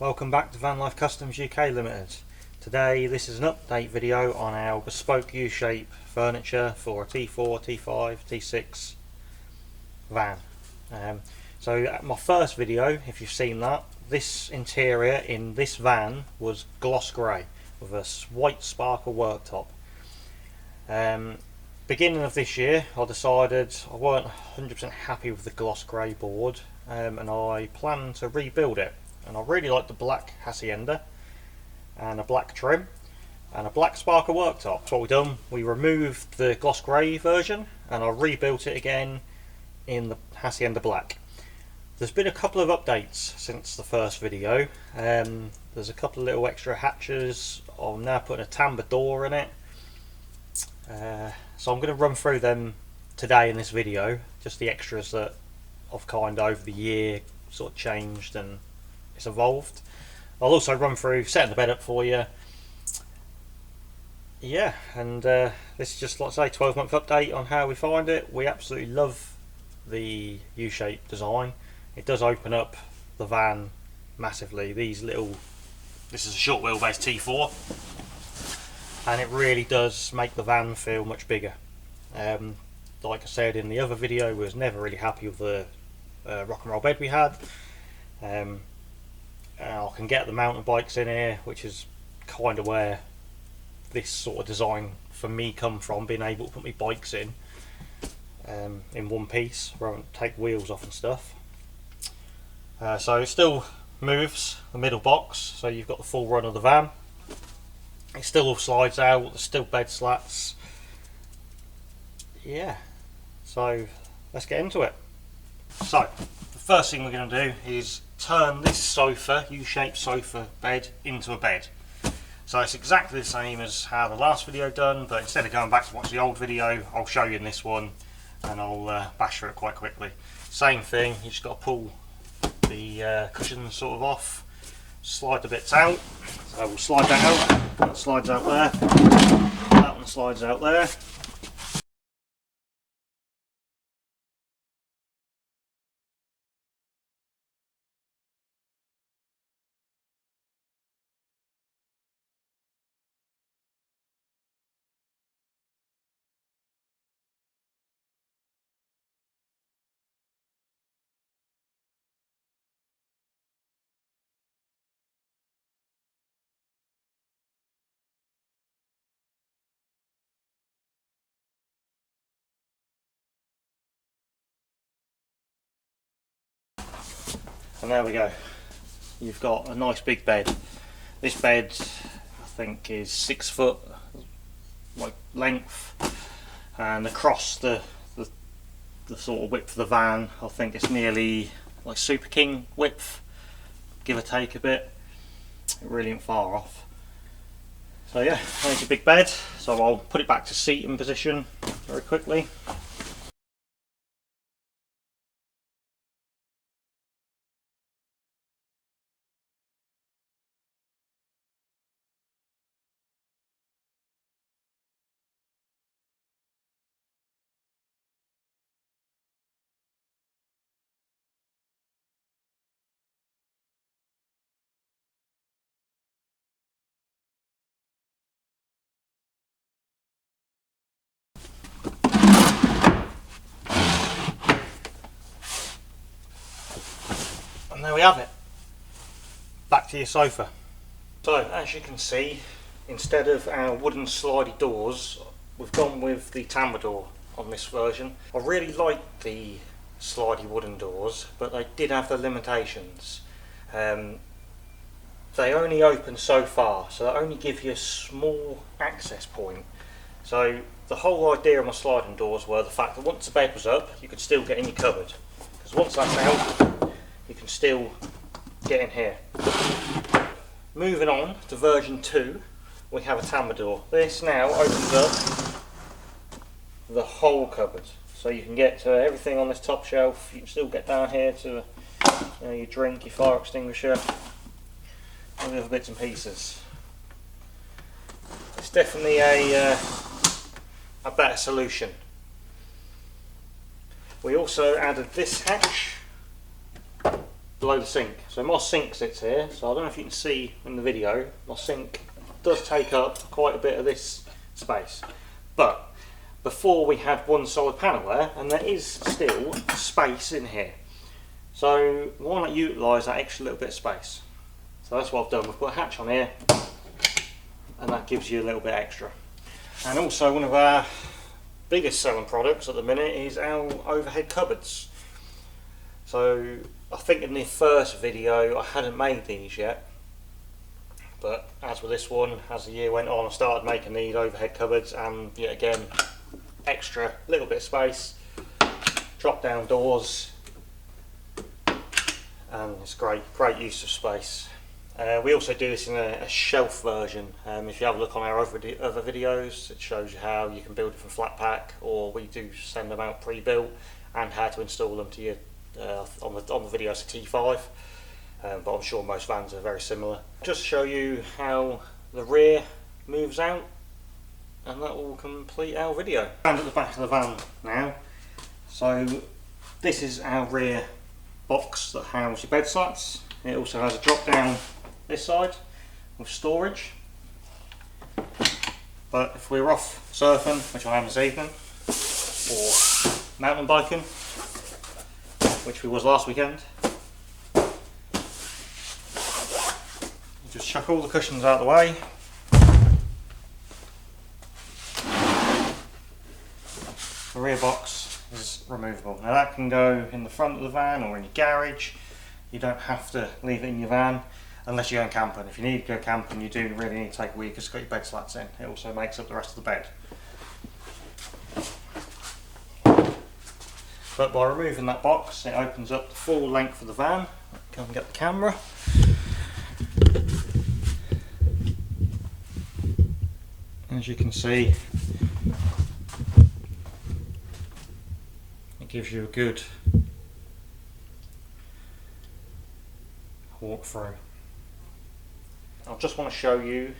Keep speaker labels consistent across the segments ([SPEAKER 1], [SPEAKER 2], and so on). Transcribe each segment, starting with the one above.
[SPEAKER 1] welcome back to Vanlife Customs UK Limited. Today this is an update video on our bespoke U-shape furniture for a T4, T5, T6 van. So my first video, if you've seen that, this interior in this van was gloss grey with a white sparkle worktop. Beginning of this year I decided I weren't 100% happy with the gloss grey board, and I planned to rebuild it. And I really like the black hacienda and a black trim and a black sparkle worktop. So what we've done, we removed the gloss grey version and I rebuilt it again in the hacienda black. There's been a couple of updates since the first video. There's a couple of little extra hatches. I'm now putting a tambour door in it. So I'm going to run through them today in this video, just the extras that I've kind of over the year sort of changed and it's evolved. I'll also run through setting the bed up for you. Yeah, and this is just, like I say, 12-month update on how we find it. We absolutely love the U-shape design. It does open up the van massively. This is a short wheelbase T4, and it really does make the van feel much bigger. Like I said in the other video, we was never really happy with the rock and roll bed we had. I can get the mountain bikes in here, which is kind of where this sort of design for me come from, being able to put my bikes in one piece rather than take wheels off and stuff. So it still moves the middle box, so you've got the full run of the van. It still slides out, there's still bed slats. Yeah, so let's get into it. So the first thing we're going to do is turn this sofa, U-shaped sofa bed, into a bed. So it's exactly the same as how the last video done, but instead of going back to watch the old video, I'll show you in this one and I'll bash through it quite quickly. Same thing, you just got to pull the cushions sort of off, slide the bits out. So we'll slide that out, that slides out there, that one slides out there. And there we go, you've got a nice big bed. This bed I think is 6 foot like length, and across the sort of width of the van I think it's nearly like Super King width, give or take a bit. It really ain't far off. So yeah, there's a big bed, so I'll put it back to seating position very quickly. And there we have it, back to your sofa. So as you can see, instead of our wooden slidey doors, we've gone with the tambour door on this version. I really like the slidey wooden doors, but they did have their limitations. They only open so far, so they only give you a small access point. So the whole idea of my sliding doors were the fact that once the bed was up, you could still get in your cupboard, because once that's out, you can still get in here. Moving on to version 2, we have a tambour door. This now opens up the whole cupboard, so you can get to everything on this top shelf. You can still get down here to your drink, your fire extinguisher, all the other bits and pieces. It's definitely a better solution. We also added this hatch below the sink. So my sink sits here, so I don't know if you can see in the video, my sink does take up quite a bit of this space. But before we had one solid panel there, and there is still space in here. So why not utilise that extra little bit of space? So that's what I've done. We've put a hatch on here, and that gives you a little bit extra. And also one of our biggest selling products at the minute is our overhead cupboards. So I think in the first video I hadn't made these yet, but as with this one, as the year went on, I started making these overhead cupboards, and yet again, extra little bit of space, drop down doors, and it's great use of space. We also do this in a shelf version. If you have a look on our other videos, it shows you how you can build it from flat pack, or we do send them out pre-built, and how to install them to your on the video it's a T5, but I'm sure most vans are very similar. Just show you how the rear moves out, and that will complete our video. And at the back of the van now, so this is our rear box that houses your bed slats. It also has a drop down this side with storage, but if we're off surfing, which I am this evening, or mountain biking, which we was last weekend, just chuck all the cushions out of the way. The rear box is removable. Now that can go in the front of the van or in your garage. You don't have to leave it in your van unless you're going camping. If you need to go camping, you do really need to take a week because it's got your bed slats in. It also makes up the rest of the bed. But by removing that box, it opens up the full length of the van. Come and get the camera. As you can see, it gives you a good walk through. I just want to show you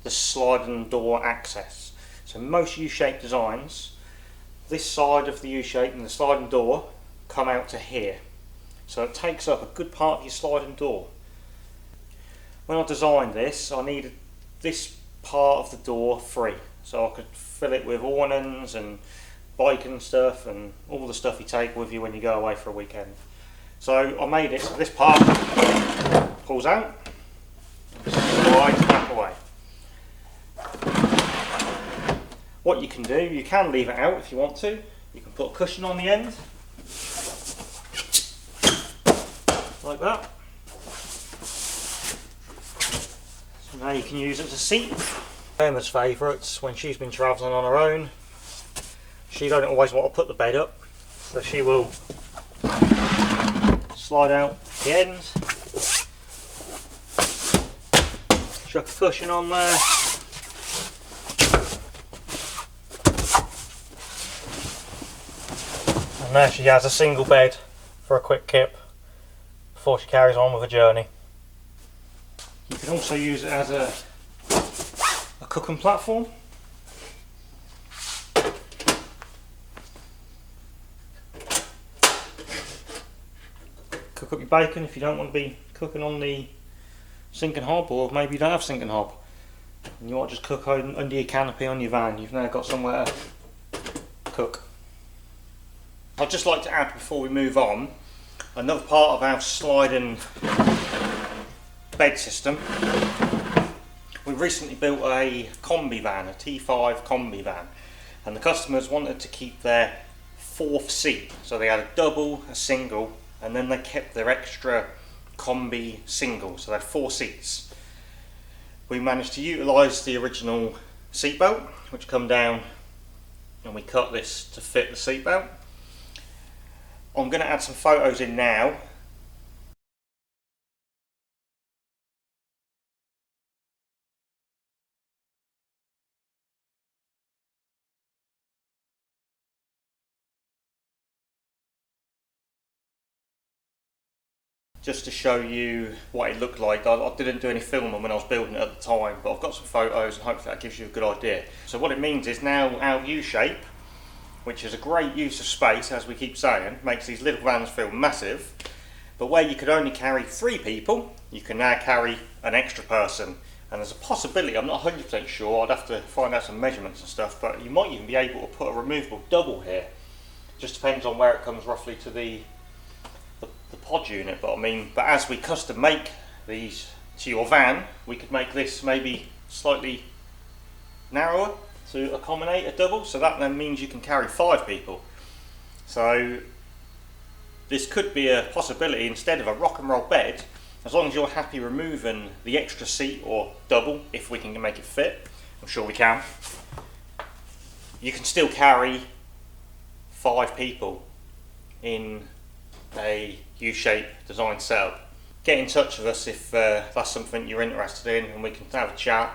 [SPEAKER 1] the sliding door access. So most U-shaped designs, this side of the U-shape and the sliding door come out to here. So it takes up a good part of your sliding door. When I designed this, I needed this part of the door free, so I could fill it with awnings and biking stuff and all the stuff you take with you when you go away for a weekend. So I made it so this part pulls out, slides back away. What you can do, you can leave it out if you want to. You can put a cushion on the end, like that. So now you can use it as a seat. Emma's favourites, when she's been travelling on her own, she don't always want to put the bed up, so she will slide out the end, chuck a cushion on there, and there she has a single bed for a quick kip before she carries on with her journey. You can also use it as a cooking platform. Cook up your bacon if you don't want to be cooking on the sink and hob, or maybe you don't have sink and hob and you want to just cook under your canopy on your van. You've now got somewhere to cook. I'd just like to add before we move on, another part of our sliding bed system. We recently built a combi van, a T5 combi van, and the customers wanted to keep their fourth seat. So they had a double, a single, and then they kept their extra combi single, so they had 4 seats. We managed to utilise the original seatbelt, which come down, and we cut this to fit the seatbelt. I'm going to add some photos in now. Just to show you what it looked like. I didn't do any filming when I was building it at the time, but I've got some photos and hopefully that gives you a good idea. So what it means is now our U-shape, which is a great use of space, as we keep saying, makes these little vans feel massive. But where you could only carry 3 people, you can now carry an extra person. And there's a possibility, I'm not 100% sure, I'd have to find out some measurements and stuff, but you might even be able to put a removable double here. Just depends on where it comes roughly to the pod unit. But as we custom make these to your van, we could make this maybe slightly narrower to accommodate a double, so that then means you can carry 5 people. So this could be a possibility instead of a rock and roll bed, as long as you're happy removing the extra seat or double, if we can make it fit. I'm sure we can. You can still carry 5 people in a U-shape design setup. Get in touch with us if that's something you're interested in, and we can have a chat,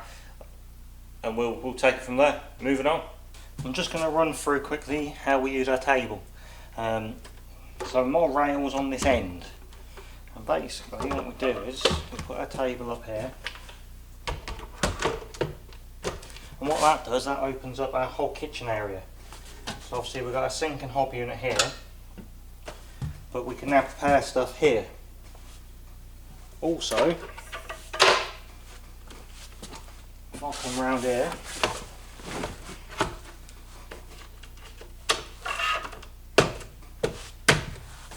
[SPEAKER 1] and we'll take it from there. Moving on. I'm just going to run through quickly how we use our table. So more rails on this end, and basically what we do is we put our table up here, and what that does, that opens up our whole kitchen area. So obviously we've got a sink and hob unit here, but we can now prepare stuff here. Also, if I come round here,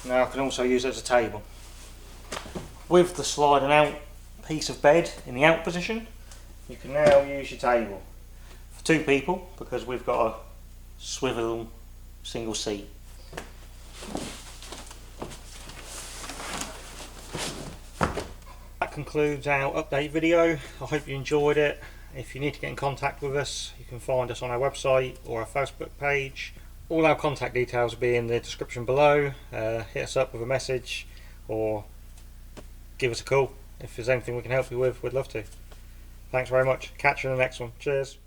[SPEAKER 1] now I can also use it as a table. With the sliding out piece of bed in the out position, you can now use your table for 2 people, because we've got a swivel single seat. That concludes our update video. I hope you enjoyed it. If you need to get in contact with us, you can find us on our website or our Facebook page. All our contact details will be in the description below. Hit us up with a message or give us a call. If there's anything we can help you with, we'd love to. Thanks very much. Catch you in the next one. Cheers.